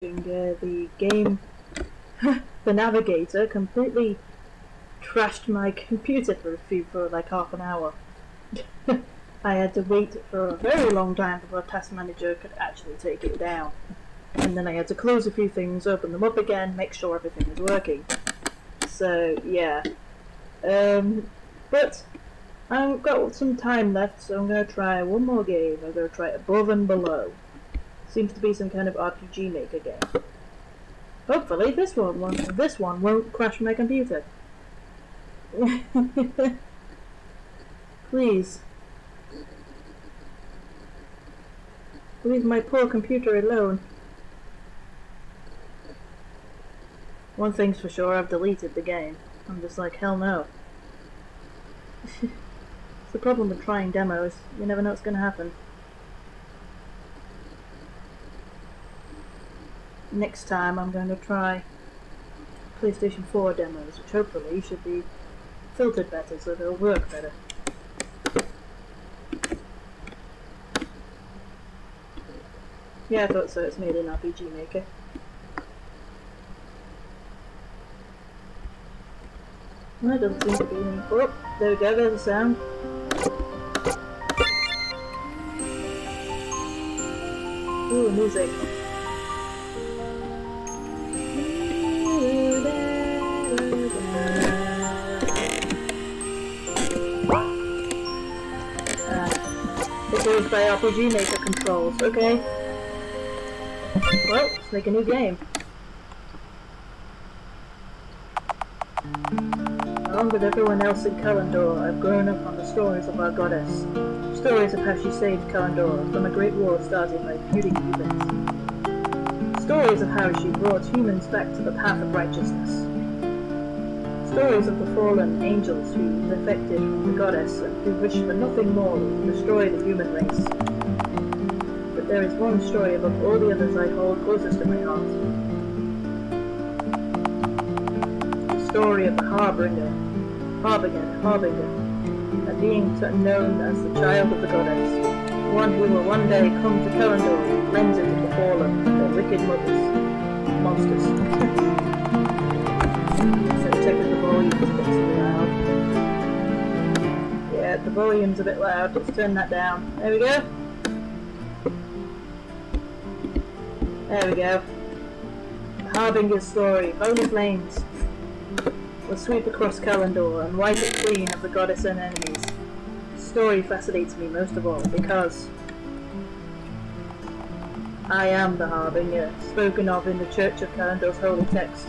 The game, the navigator, completely trashed my computer for like half an hour. I had to wait for a very long time before Task Manager could actually take it down. And then I had to close a few things, open them up again, make sure everything was working. So, yeah. But I've got some time left, so I'm going to try one more game. I'm going to try Above and Below. Seems to be some kind of RPG Maker game. Hopefully this one won't crash my computer. Please. Leave my poor computer alone. One thing's for sure, I've deleted the game. I'm just like, hell no. It's the problem with trying demos, you never know what's going to happen. Next time I'm going to try PlayStation 4 demos, which hopefully should be filtered better so they'll work better. Yeah, I thought so, it's made in RPG Maker. Well, there doesn't seem to be any. Oh, there we go, there's a sound. Ooh, music. It's used by RPG Maker controls, okay. Well, let's make a new game. Along with everyone else in Kalandor, I've grown up on the stories of our goddess. Stories of how she saved Kalandor from a great war started by feuding humans. Stories of how she brought humans back to the path of righteousness. Stories of the fallen angels who defected from the goddess and who wished for nothing more than to destroy the human race. But there is one story above all the others I hold closest to my heart. The story of the Harbinger, a being known as the child of the goddess, one who will one day come to Kalandor and cleanse it of the fallen, their wicked monsters. So check if the volume's a bit too loud. Yeah, the volume's a bit loud, let's turn that down. There we go. There we go. The Harbinger's story, holy flames, will sweep across Kalandor and wipe it clean of the goddess and enemies. The story fascinates me most of all because I am the Harbinger, spoken of in the Church of Kalandor's holy text.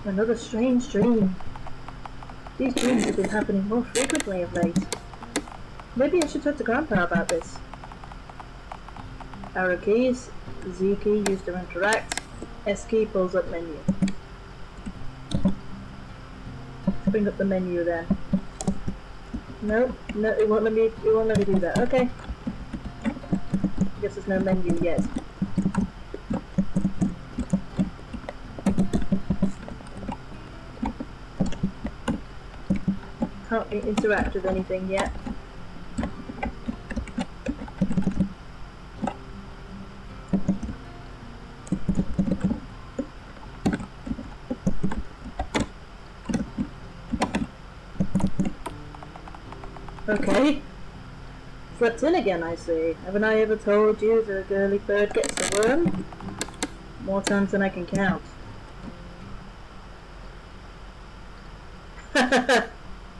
Another strange dream. These dreams have been happening more frequently of late. Maybe I should talk to Grandpa about this. Arrow keys, Z key used to interact, S key pulls up menu. Let's bring up the menu then. No, it won't let me do that. Okay. I guess there's no menu yet. Can't interact with anything yet. Okay. Slept in again, I see. Haven't I ever told you the girly bird gets the worm? More times than I can count.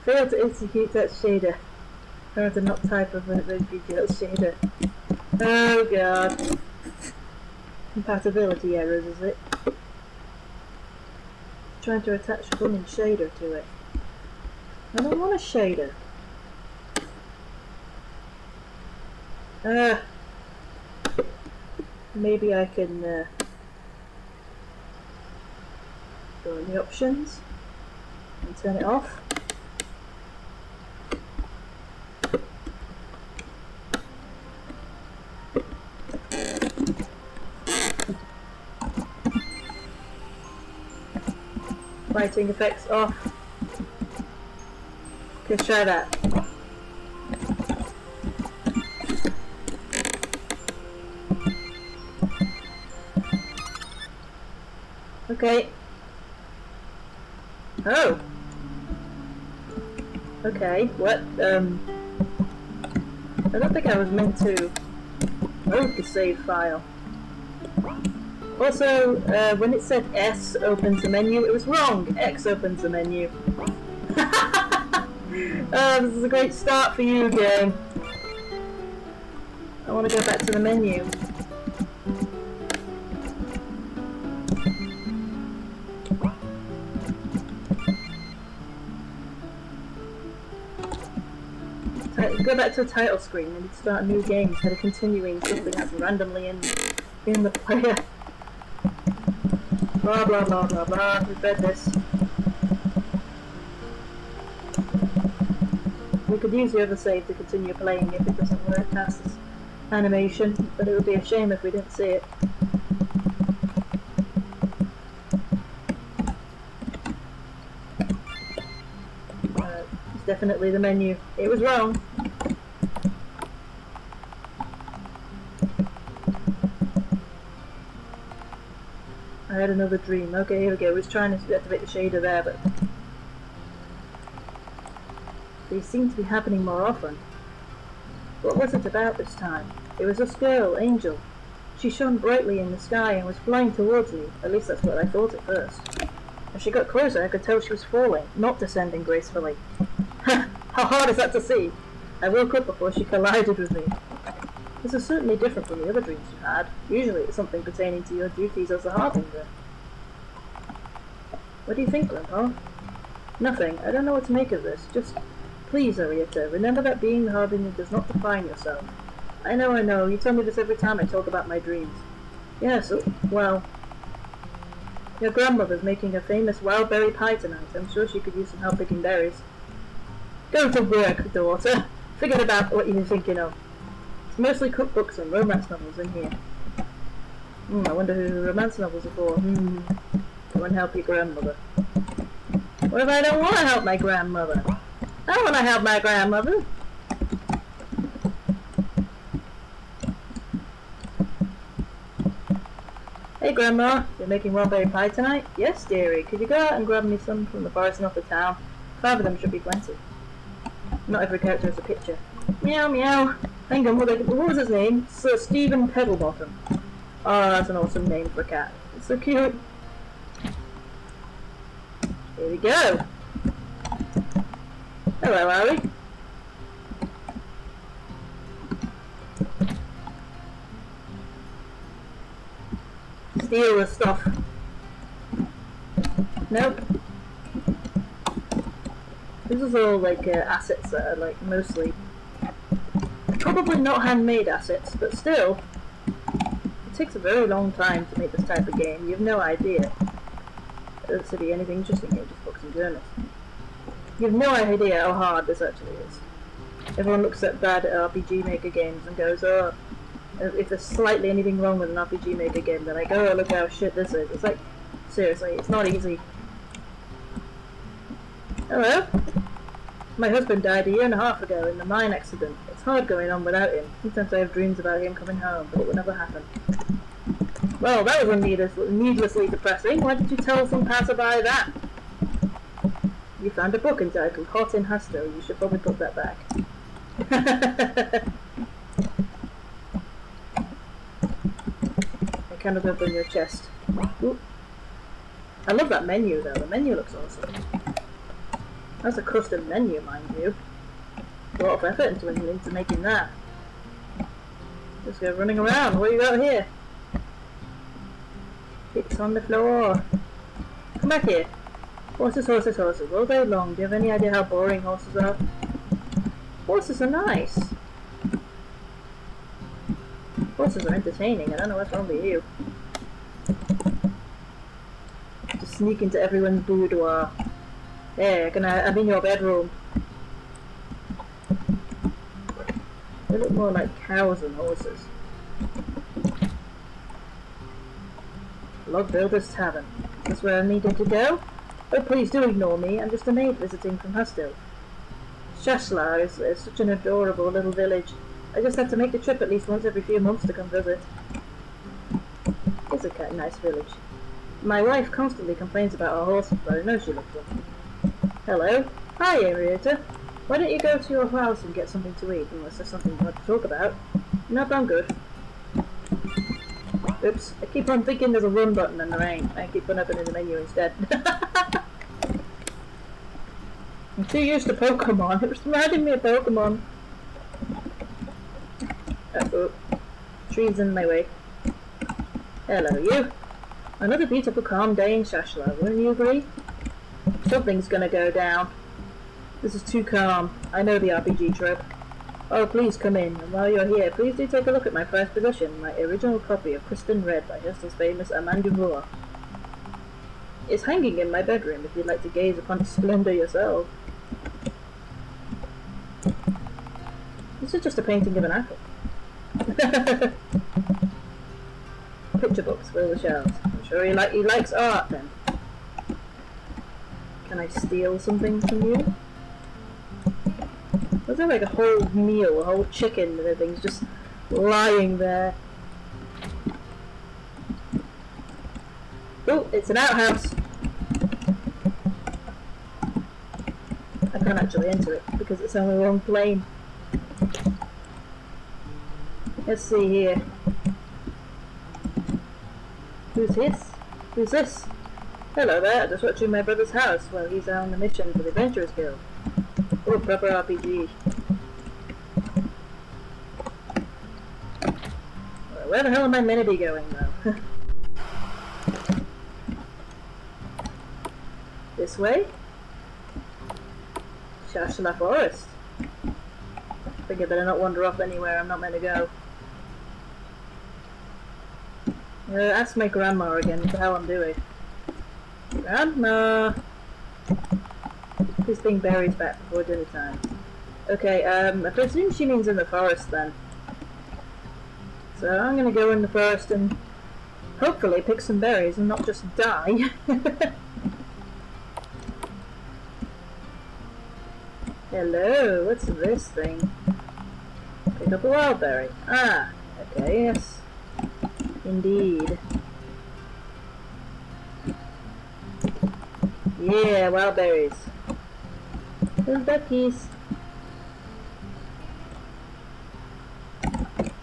Failed to execute that shader. Current and not type of an VGL shader. Oh god. Compatibility errors, is it? Trying to attach a blooming shader to it. I don't want a shader. Maybe I can go in the options and turn it off. Lighting effects off. Okay, try that. Okay. Oh. Okay, what? I don't think I was meant to load the save file. Also, when it said S opens the menu, it was wrong. X opens the menu. This is a great start for you, game. I want to go back to the menu. Go back to the title screen and start a new game instead of continuing something that's randomly in the player. Blah blah blah blah blah. We've read this. We could use the other save to continue playing if it doesn't work past this animation, but it would be a shame if we didn't see it. It's definitely the menu. It was wrong. I had another dream. Okay, here we go. I was trying to activate the shader there, but they seem to be happening more often. What was it about this time? It was this girl, Angel. She shone brightly in the sky and was flying towards me. At least that's what I thought at first. As she got closer, I could tell she was falling, not descending gracefully. How hard is that to see? I woke up before she collided with me. This is certainly different from the other dreams you've had. Usually it's something pertaining to your duties as a Harbinger. What do you think, Grandpa? Nothing. I don't know what to make of this. Just, please, Arietta, remember that being the Harbinger does not define yourself. I know. You tell me this every time I talk about my dreams. Yes, well... Your grandmother's making a famous wild berry pie tonight. I'm sure she could use some help picking berries. Go to work, daughter. Forget about what you're thinking of. It's mostly cookbooks and romance novels in here. I wonder who the romance novels are for. Go and help your grandmother. What if I don't want to help my grandmother? I want to help my grandmother. Hey Grandma, you're making wild berry pie tonight? Yes, dearie. Could you go out and grab me some from the forest north of town? 5 of them should be plenty. Not every character has a picture. Meow meow. Hang on, what was his name? Sir Stephen Peddlebottom. Oh, that's an awesome name for a cat. It's so cute. Here we go. Hello, Harry. Steal the stuff. Nope. This is all like assets that are like mostly probably not handmade assets, but still it takes a very long time to make this type of game. You have no idea. There doesn't be anything interesting here, just books and journals. You have no idea how hard this actually is. Everyone looks at bad RPG Maker games and goes, oh, if there's slightly anything wrong with an RPG Maker game, then I go, oh, look how shit this is. It's like, seriously, it's not easy. Hello? My husband died 1.5 years ago in the mine accident. It's hard going on without him. Sometimes I have dreams about him coming home, but it will never happen. Well, that was needlessly depressing. Why did you tell some passerby that? You found a book entitled Hot in Hasto. You should probably put that back. I cannot open your chest. Ooh. I love that menu though. The menu looks awesome. That's a custom menu, mind you. A lot of effort into making that. Just go running around. What do you got here? It's on the floor. Come back here. Horses, horses, horses. All day long. Do you have any idea how boring horses are? Horses are nice. Horses are entertaining. I don't know what's wrong with you. Just sneak into everyone's boudoir. There, I'm in your bedroom. They look more like cows than horses. Log Builder's Tavern. Is this where I needed to go? Oh, please do ignore me. I'm just a maid visiting from Hasto. Shashlar is such an adorable little village. I just have to make the trip at least once every few months to come visit. It's a nice village. My wife constantly complains about our horses, but I know she loves them. Hello? Hi, Arietta. Why don't you go to your house and get something to eat, unless there's something you want to talk about? Nope, I'm good. Oops, I keep on thinking there's a run button and there ain't. I keep on opening the menu instead. I'm too used to Pokemon. It was reminding me of Pokemon. Uh-oh. Trees in my way. Hello, you. Another beautiful calm day in Shashla, wouldn't you agree? Something's gonna go down. This is too calm. I know the RPG trope. Oh, please come in, and while you're here, please do take a look at my prized possession, my original copy of Kristen Red by Justice famous Amanda Vore. It's hanging in my bedroom if you'd like to gaze upon its splendor yourself. This is just a painting of an apple. Picture books fill the shelves. I'm sure he likes art then. Can I steal something from you? Was there like a whole meal, a whole chicken and everything's just lying there? Oh, it's an outhouse! I can't actually enter it because it's on the wrong plane. Let's see here. Who's this? Who's this? Hello there, just watching my brother's house while he's on a mission for the Adventurers Guild. Oh, proper RPG. Well, where the hell am I meant to be going though? This way? Shashla Forest. I think I better not wander off anywhere I'm not meant to go. Ask my grandma again what the hell I'm doing. Grandma! Please bring berries back before dinner time. Okay, I presume she means in the forest then. So I'm gonna go in the forest and hopefully pick some berries and not just die. Hello, what's this thing? Pick up a wild berry. Ah, okay, yes. Indeed. Yeah, wild berries. Little duckies.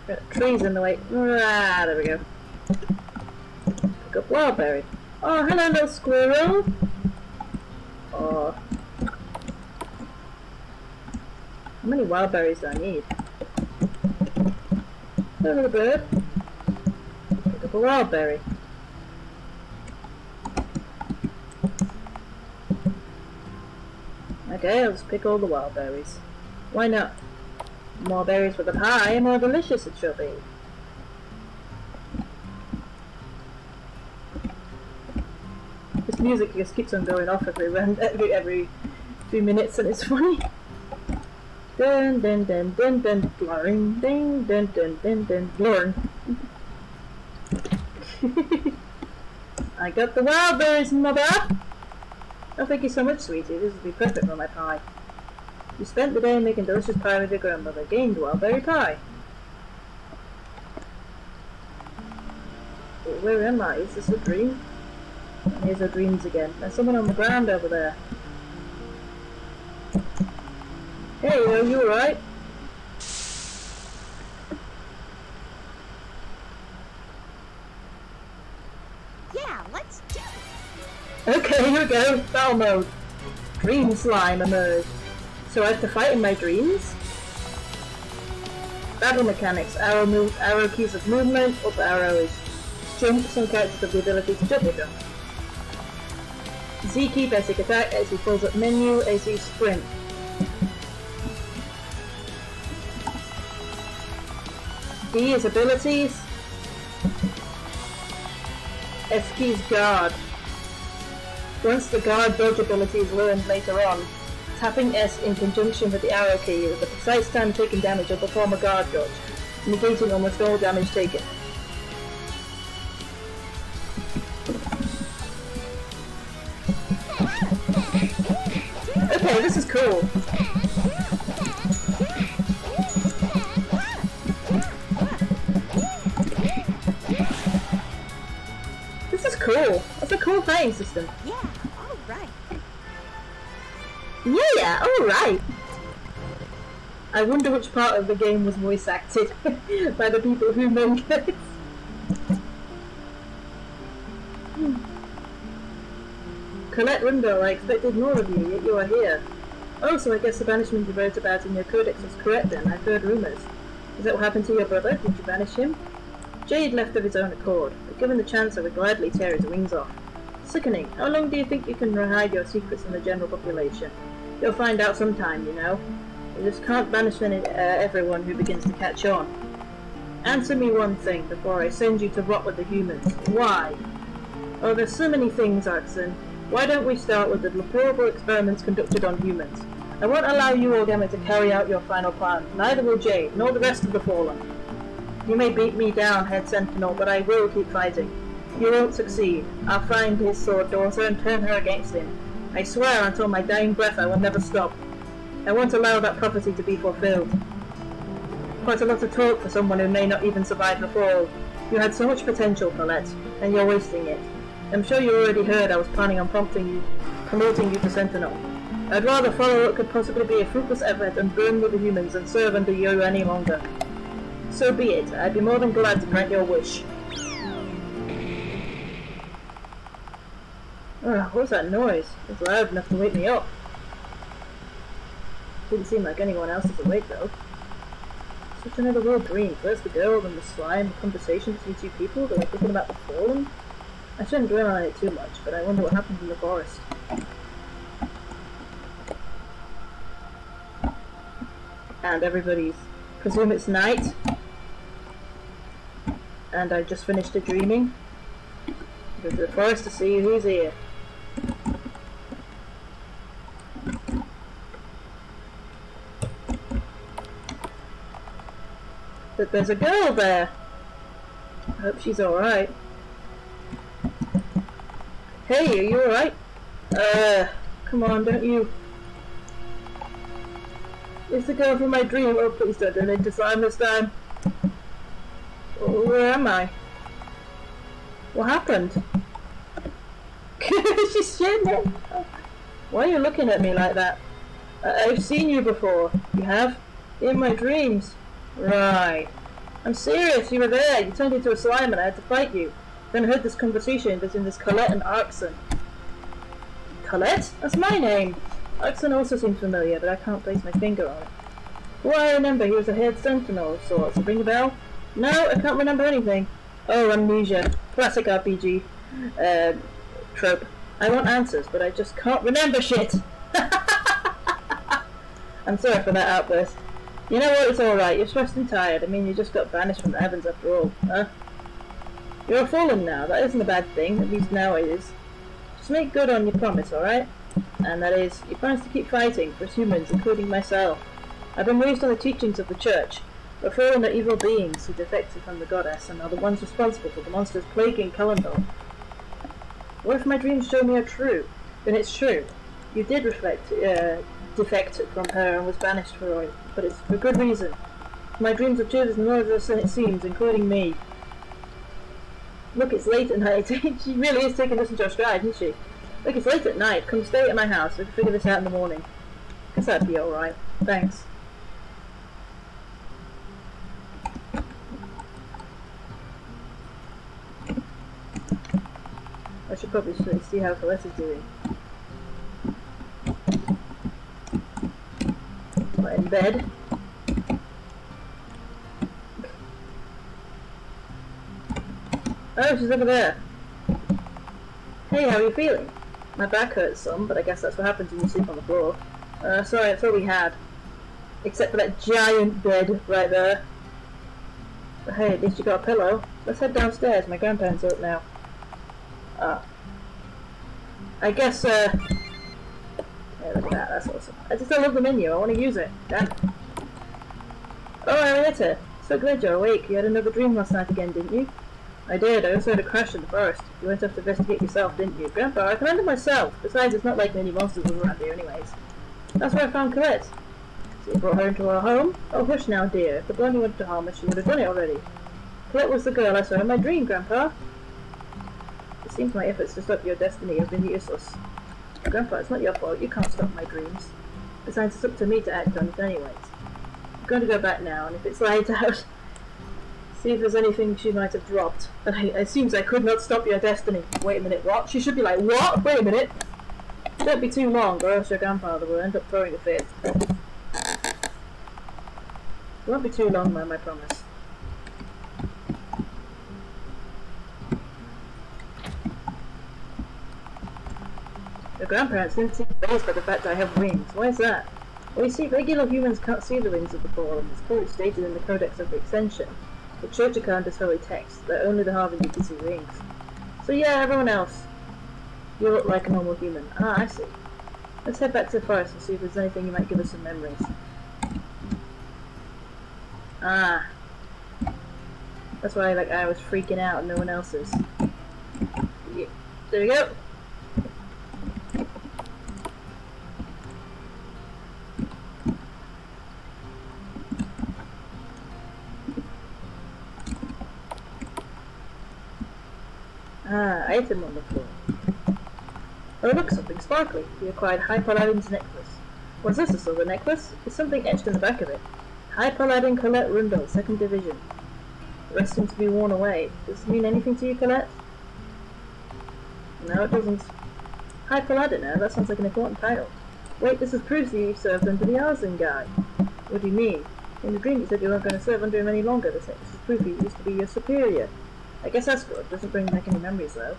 Got trees in the way. Ah, there we go. Pick up wild berry. Oh, hello, little squirrel. Oh. How many wild berries do I need? Hello, little bird. Pick up a wild berry. Okay, I'll just pick all the wild berries. Why not? More berries for the pie, and more delicious it shall be. This music just keeps on going off every few minutes, and it's funny. Dun dun dun dun dun blurring, ding dun dun dun dun blurring. I got the wild berries, mother! Oh, thank you so much, sweetie. This will be perfect for my pie. You spent the day making delicious pie with your grandmother. Gained wildberry pie. Where am I? Is this a dream? Here's our dreams again. There's someone on the ground over there. Hey, are you alright? Yeah, let's do it! Okay, here we go. Battle mode. Dream slime emerged. So I have to fight in my dreams? Battle mechanics. Arrow keys of movement. Up arrow is jump. Some characters have the ability to double jump. Z key basic attack. AC pulls up menu. AC sprint. D is abilities. F key is guard. Once the guard dodge ability is learned later on, tapping S in conjunction with the arrow key at the precise time taking damage will perform a guard dodge, negating almost all damage taken. Okay, this is cool. This is cool. That's a cool fighting system. Yeah, all right. Yeah, alright! I wonder which part of the game was voice acted by the people who made it. Colette Rundle, I expected more of you, yet you are here. Oh, so I guess the banishment you wrote about in your codex was correct then. I've heard rumours. Is that what happened to your brother? Did you banish him? Jade left of his own accord, but given the chance I would gladly tear his wings off. Sickening. How long do you think you can hide your secrets from the general population? You'll find out sometime, you know. You just can't banish everyone who begins to catch on. Answer me one thing before I send you to rot with the humans. Why? Oh, there's so many things, Arxon. Why don't we start with the deplorable experiments conducted on humans? I won't allow you or Gamma to carry out your final plan. Neither will Jade, nor the rest of the Fallen. You may beat me down, Head Sentinel, but I will keep fighting. You won't succeed. I'll find his sword daughter and turn her against him. I swear until my dying breath I will never stop. I won't allow that prophecy to be fulfilled. Quite a lot of talk for someone who may not even survive the fall. You had so much potential, Colette, and you're wasting it. I'm sure you already heard I was planning on promoting you to Sentinel. I'd rather follow what could possibly be a fruitless effort and burn with the humans than serve under you any longer. So be it. I'd be more than glad to grant your wish. What was that noise? It was loud enough to wake me up. Didn't seem like anyone else was awake though. Such another weird dream. First the girl, then the slime, the conversation between two people, they were thinking about the Fallen. I shouldn't dwell on it too much, but I wonder what happened in the forest. And everybody's presume it's night. And I just finished a dreaming. Go to the forest to see who's here. But there's a girl there. I hope she's alright. Hey, are you alright? Come on, don't you... It's the girl from my dream. Oh, please don't turn into slime this time. Where am I? What happened? She's shitting. Why are you looking at me like that? I've seen you before. You have? In my dreams. Right. I'm serious, you were there. You turned into a slime and I had to fight you. Then I heard this conversation between this Colette and Arxon. Colette? That's my name. Arxon also seems familiar, but I can't place my finger on it. Well, I remember he was a head sentinel of sorts. Ring a bell? No, I can't remember anything. Oh, amnesia. Classic RPG trope. I want answers, but I just can't remember shit. I'm sorry for that outburst. You know what, it's alright. You're stressed and tired. I mean, you just got banished from the heavens after all, huh? You're a Fallen now. That isn't a bad thing. At least now it is. Just make good on your promise, alright? And that is, you promise to keep fighting for humans, including myself. I've been raised on the teachings of the Church. The Fallen are evil beings who defected from the Goddess and are the ones responsible for the monsters plaguing Kalendor. What if my dreams show me are true? Then it's true. You did defect from her and was banished for it, but it's for good reason. My dreams are true as murderous than it seems, including me. Look, it's late at night. She really is taking this into her stride, isn't she? Look, it's late at night. Come stay at my house. We can figure this out in the morning. Guess that'd be alright. Thanks. I should probably see how Colette is doing. Right in bed. Oh, she's over there. Hey, how are you feeling? My back hurts some, but I guess that's what happens when you sleep on the floor. Sorry, that's all we had. Except for that giant bed right there. But hey, at least you got a pillow. Let's head downstairs. My grandparents are up now. I guess, yeah, look at that, that's awesome. I just don't love the menu, I want to use it. Damn. Oh, Arietta, so glad you're awake. You had another dream last night again, didn't you? I did, I also had a crash in the forest. You went off to investigate yourself, didn't you? Grandpa, I can handle myself. Besides, it's not like many monsters live around here anyways. That's where I found Colette. So you brought her into our home? Oh, hush now, dear. If the blondie wanted to harm us, she would have done it already. Colette was the girl I saw in my dream, Grandpa. It seems my efforts to stop your destiny have been useless. Grandpa, it's not your fault. You can't stop my dreams. Besides, it's up to me to act on it anyways. I'm going to go back now, and if it's light out, see if there's anything she might have dropped. It seems I could not stop your destiny. Wait a minute, what? She should be like, what? Wait a minute. Don't be too long, or else your grandfather will end up throwing a fit. It won't be too long, Mum, I promise. Your grandparents didn't seem amazed by the fact I have wings. Why is that? Well, you see, regular humans can't see the wings of the fallen. It's clearly stated in the Codex of the Ascension. The Church of Calendar's holy text, that only the Harbinger can see wings. So yeah, everyone else. You look like a normal human. Ah, I see. Let's head back to the forest and see if there's anything you might give us some memories. Ah. That's why I was freaking out and no one else is. Yeah. There we go. Ah, item on the floor. Oh look, something sparkly. You acquired High Paladin's necklace. Was this a silver necklace? There's something etched in the back of it. High Paladin Colette Rundle, 2nd Division. The rest seems to be worn away. Does it mean anything to you, Colette? No, it doesn't. High Paladin, that sounds like an important title. Wait, this proves that you served under the Arzin guy. What do you mean? In the dream you said you weren't going to serve under him any longer. This is proof he used to be your superior. I guess that's good. Doesn't bring back any memories though.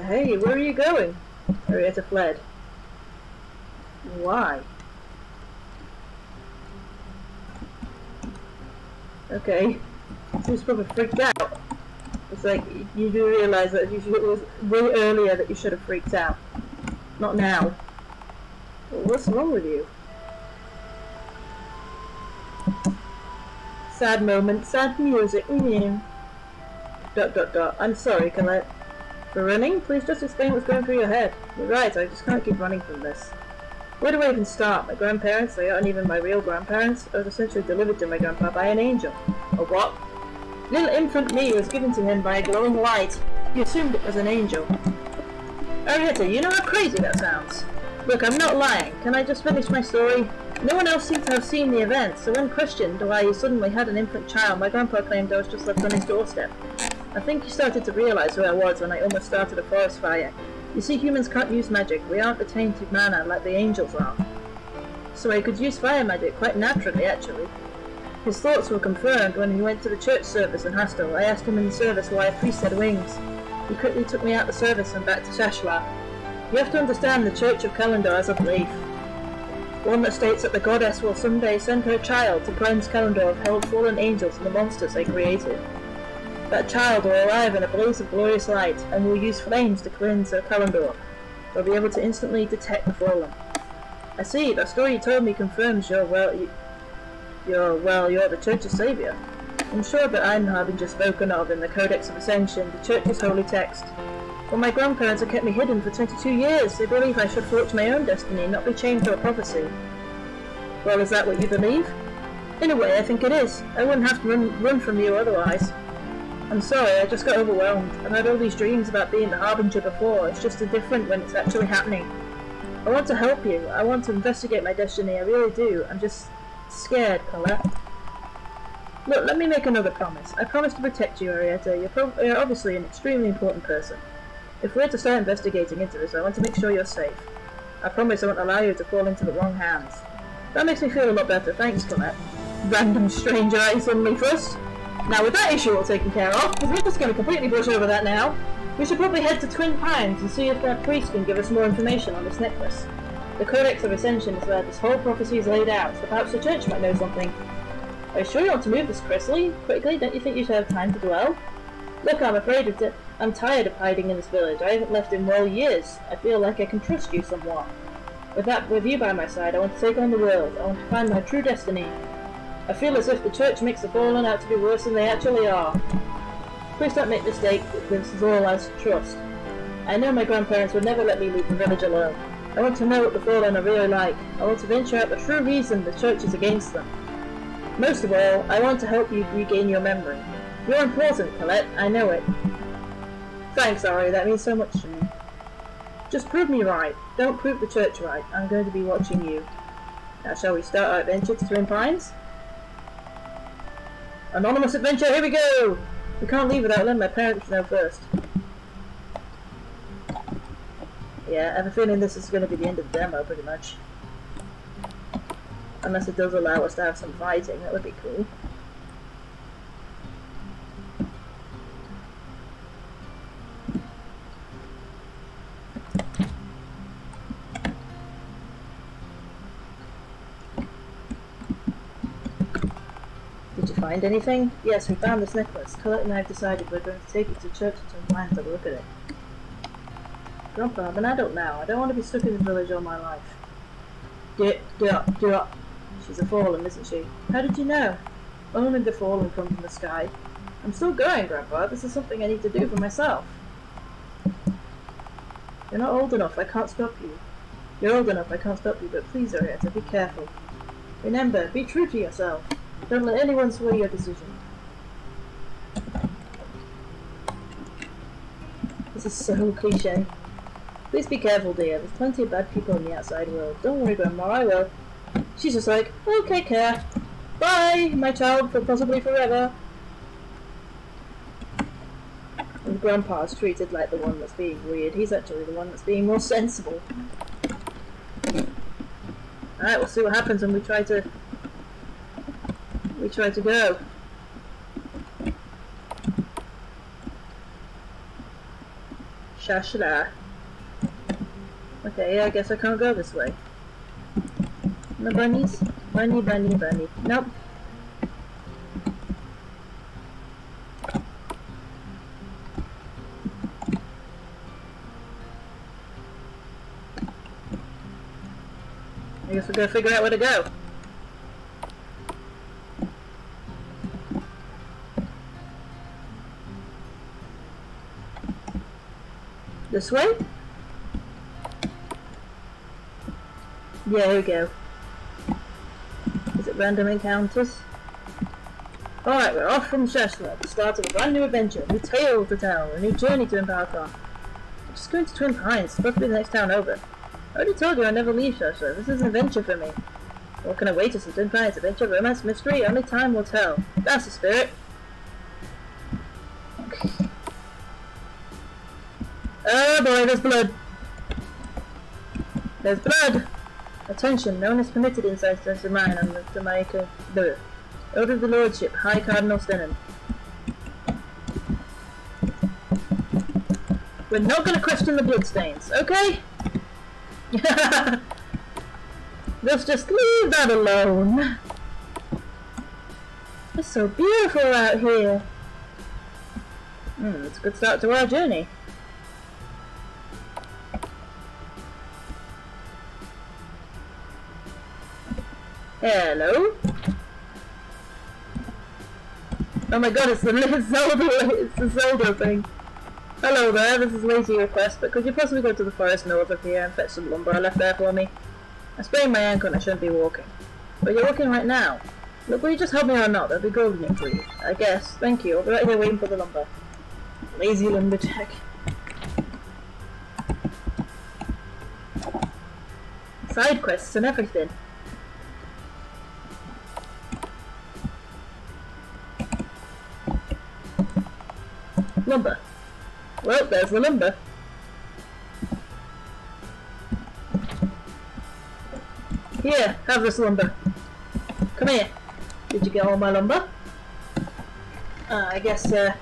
Hey, where are you going? Arietta fled. Why? Okay. She was probably freaked out. It's like, you do realise that it was way earlier that you should have freaked out. Not now. Well, what's wrong with you? Sad moment, sad music, Dot dot dot. I'm sorry, Colette. For running? Please just explain what's going through your head. You're right, I just can't keep running from this. Where do I even start? My grandparents, they aren't even my real grandparents. I was essentially delivered to my grandpa by an angel. A what? Little infant me was given to him by a glowing light. He assumed it was an angel. Arietta, you know how crazy that sounds? Look, I'm not lying. Can I just finish my story? No one else seemed to have seen the event, so when questioned why he suddenly had an infant child, my grandpa claimed I was just left on his doorstep. I think he started to realise who I was when I almost started a forest fire. You see, humans can't use magic. We aren't the tainted mana like the angels are. So I could use fire magic quite naturally, actually. His thoughts were confirmed when he went to the church service in Hastel. I asked him in the service why a priest had wings. He quickly took me out the service and back to Shashla. You have to understand the Church of Kalendar as a belief. One that states that the goddess will someday send her child to cleanse Kalendar of hell's fallen angels and the monsters they created. That child will arrive in a blaze of glorious light and will use flames to cleanse their Kalendar. They'll be able to instantly detect the fallen. I see, that story you told me confirms you're the Church's saviour. I'm sure that I'm the Harbinger spoken of in the Codex of Ascension, the Church's holy text. Well, my grandparents have kept me hidden for 22 years. They believe I should forge my own destiny, not be chained to a prophecy. Well, is that what you believe? In a way, I think it is. I wouldn't have to run from you otherwise. I'm sorry, I just got overwhelmed. I've had all these dreams about being the Harbinger before. It's just different when it's actually happening. I want to help you. I want to investigate my destiny. I really do. I'm just scared, Colette. Look, let me make another promise. I promise to protect you, Arietta. You're obviously an extremely important person. If we're to start investigating into this, I want to make sure you're safe. I promise I won't allow you to fall into the wrong hands. That makes me feel a lot better. Thanks, Colette. Random stranger I suddenly trust. Now, with that issue all taken care of, because we're just going to completely brush over that now, we should probably head to Twin Pines and see if that priest can give us more information on this necklace. The Codex of Ascension is where this whole prophecy is laid out, so perhaps the church might know something. Are you sure you want to move this Chrysalie? Quickly, don't you think you should have time to dwell? Look, I'm afraid I'm tired of hiding in this village. I haven't left in well years. I feel like I can trust you somewhat. With you by my side, I want to take on the world. I want to find my true destiny. I feel as if the church makes the fallen out to be worse than they actually are. Please don't make the mistake that this is all as trust. I know my grandparents would never let me leave the village alone. I want to know what the fallen are really like. I want to venture out the true reason the church is against them. Most of all, I want to help you regain your memory. You're important, Colette. I know it. Thanks, Ari. That means so much to me. Just prove me right. Don't prove the church right. I'm going to be watching you. Now, shall we start our adventure to Twin Pines? Anonymous adventure, here we go! We can't leave without letting my parents know first. Yeah, I have a feeling this is going to be the end of the demo, pretty much. Unless it does allow us to have some fighting, that would be cool. Did you find anything? Yes, we found this necklace. Colette and I have decided we're going to take it to church and Twin Pines to have a look at it. Grandpa, I'm an adult now. I don't want to be stuck in the village all my life. She's a fallen, isn't she? How did you know? Only the fallen come from the sky. I'm still going, Grandpa. This is something I need to do for myself. You're not old enough. I can't stop you. You're old enough. I can't stop you, but please, Arietta, be careful. Remember, be true to yourself. Don't let anyone sway your decision. This is so cliche. Please be careful, dear. There's plenty of bad people in the outside world. Don't worry, Grandma, I will. She's just like, okay, care. Bye, my child, for possibly forever. And Grandpa's treated like the one that's being weird. He's actually the one that's being more sensible. Alright, we'll see what happens when we try to go. Shashla. Okay, I guess I can't go this way. No bunnies? Bunny, bunny, bunny. Nope. I guess we're gonna figure out where to go. This way? Yeah, here we go. Is it random encounters? Alright, we're off from Shashla, the start of a brand new adventure, a new tale to tell, a new journey to embark on. I'm just going to Twin Pines, it's supposed to be the next town over. I already told you I never leave Shashla, this is an adventure for me. What can I wait to see? Twin Pines, adventure, romance, mystery, only time will tell. That's the spirit. Oh boy, there's blood. There's blood! Attention, no one is permitted inside the mine on the Jamaica. Order of the Lordship, High Cardinal Stennon. We're not going to question the bloodstains, okay? Let's just leave that alone. It's so beautiful out here. It's a good start to our journey. Hello? Oh my god, it's the Zelda thing. Hello there, this is Lazy Request, but could you possibly go to the forest north of here and fetch some lumber I left there for me? I sprained my ankle and I shouldn't be walking. But you're walking right now. Look, will you just help me or not? That'd be golden for you. I guess. Thank you. I'll be right here waiting for the lumber. Lazy lumberjack. Side quests and everything. Lumber. Well, there's the lumber. Here, have this lumber. Come here. Did you get all my lumber? I guess, I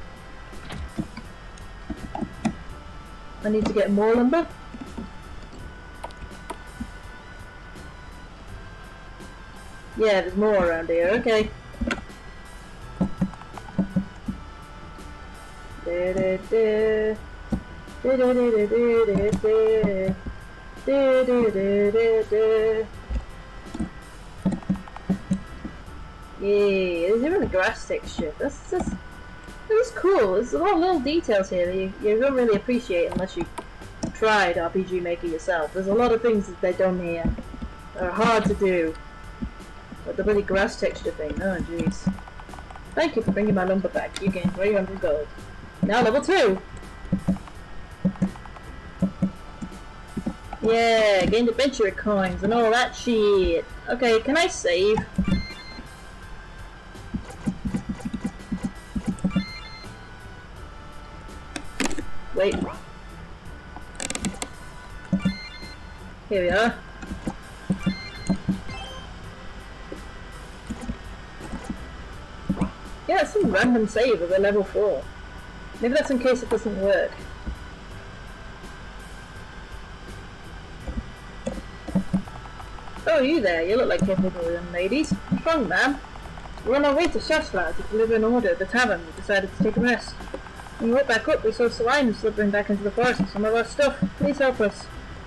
need to get more lumber. Yeah, there's more around here, okay. Yeah, there's even a grass texture. This is cool. There's a lot of little details here that you don't really appreciate unless you tried RPG Maker yourself. There's a lot of things that they've done here that are hard to do. What, the bloody grass texture thing? Oh jeez. Thank you for bringing my lumber back. You gained 300 gold. Now level 2! Yeah, gained adventure coins and all that shit. Okay, can I save? Wait. Here we are. Yeah, it's some random save of a level 4. Maybe that's in case it doesn't work. Oh, you there? You look like capable young ladies. What's wrong, ma'am? We're on our way to Shaftsflower to deliver an order at the tavern. We decided to take a rest. When we went back up, we saw slime slipping back into the forest with some of our stuff. Please help us.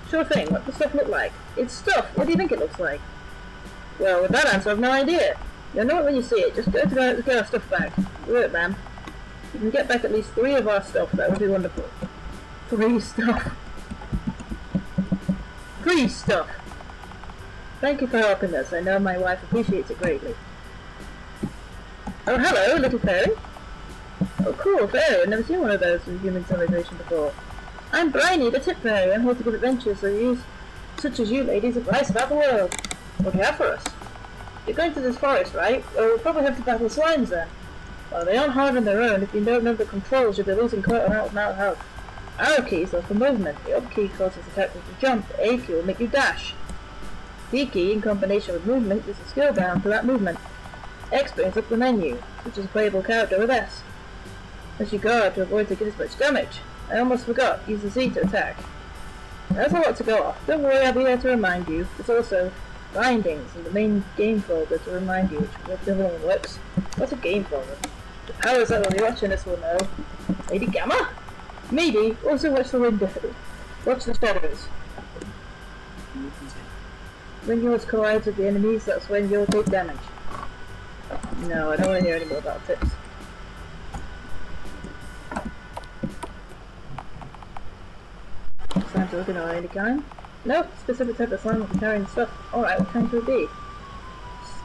Sure thing. What does stuff look like? It's stuff. What do you think it looks like? Well, with that answer, I've no idea. You'll know it when you see it. Just go to get our stuff back. Do it, ma'am. If you can get back at least 3 of our stuff, that would be wonderful. 3 stuff. 3 stuff. Thank you for helping us. I know my wife appreciates it greatly. Oh, hello, little fairy. Oh, cool, fairy. I've never seen one of those in human civilization before. I'm Bryony, the tip fairy. I'm here to give adventures such as you ladies advice about the world. What do you have for us? You're going to this forest, right? Well, we'll probably have to battle slimes then. Well, they aren't hard on their own. If you don't know the controls, you'll be losing quite an amount of health. Arrow keys are for movement. The up key causes the character to jump. The A key will make you dash. D key, in combination with movement, is a skill bound to that movement. X brings up the menu, which is a playable character with S. As you guard to avoid taking as much damage. I almost forgot, use the Z to attack. There's a lot to go off. Don't worry, I'll be here to remind you. There's also bindings in the main game folder to remind you which everything works. What's a game folder? The powers that will be watching this will know. Lady Gamma? Maybe. Also watch the window. Watch the shadows. When yours collides with the enemies, that's when you'll take damage. No, I don't want to hear any more about tips. Slime to look at any kind? Nope, specific type of slime will be carrying stuff. Alright, what kind could it be?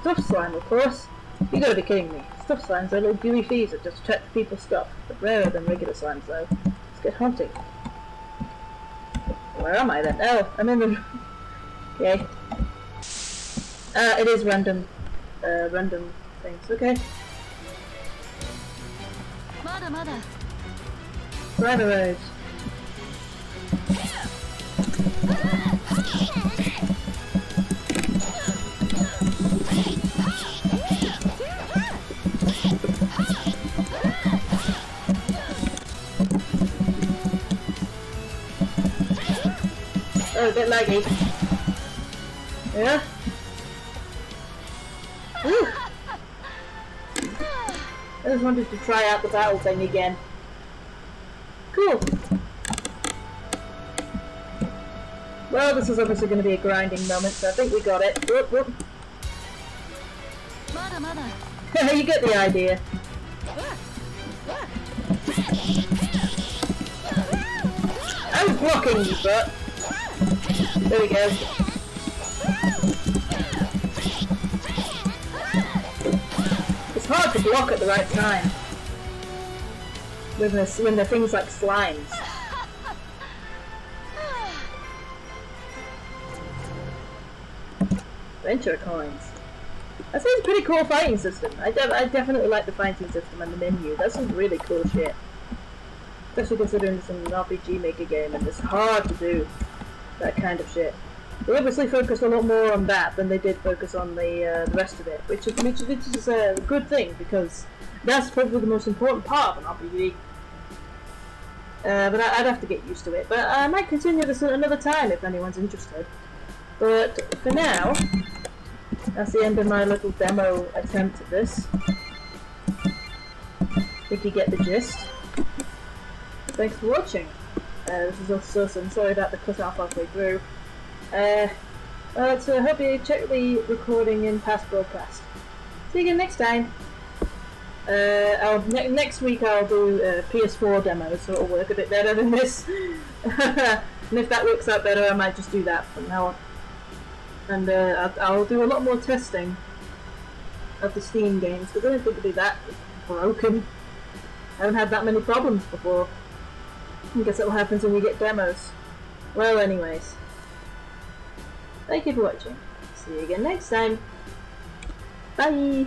Stuffed slime, of course. You gotta be kidding me. Stuffed slimes are little gooey thieves that just check people's stuff, but rarer than regular slimes though. Let's get hunting. Where am I then? Oh, I'm in the... Okay. It is random things. Okay. Driver roads. Oh, a bit laggy. Yeah? Woo. I just wanted to try out the battle thing again. Cool. Well, this is obviously going to be a grinding moment, so I think we got it. Whoop, whoop. You get the idea. I was blocking you, but... There we go. It's hard to block at the right time. When there are things like slimes. Adventure coins. That seems a pretty cool fighting system. I definitely like the fighting system and the menu. That's some really cool shit. Especially considering it's an RPG Maker game and it's hard to do that kind of shit. They obviously focused a lot more on that than they did focus on the rest of it, which is a good thing because that's probably the most important part of an RPG. But I'd have to get used to it. But I might continue this at another time if anyone's interested. But for now, that's the end of my little demo attempt at this. I think you get the gist. Thanks for watching. This is also I'm sorry about the cut off halfway through. So I hope you check the recording in past broadcast. See you again next time. Next week I'll do a PS4 demo, so it'll work a bit better than this. And if that works out better, I might just do that from now on. And I'll do a lot more testing of the Steam games, because I don't think it'd be that broken. I haven't had that many problems before. I guess that what happens when you get demos. Well, anyways. Thank you for watching. See you again next time. Bye!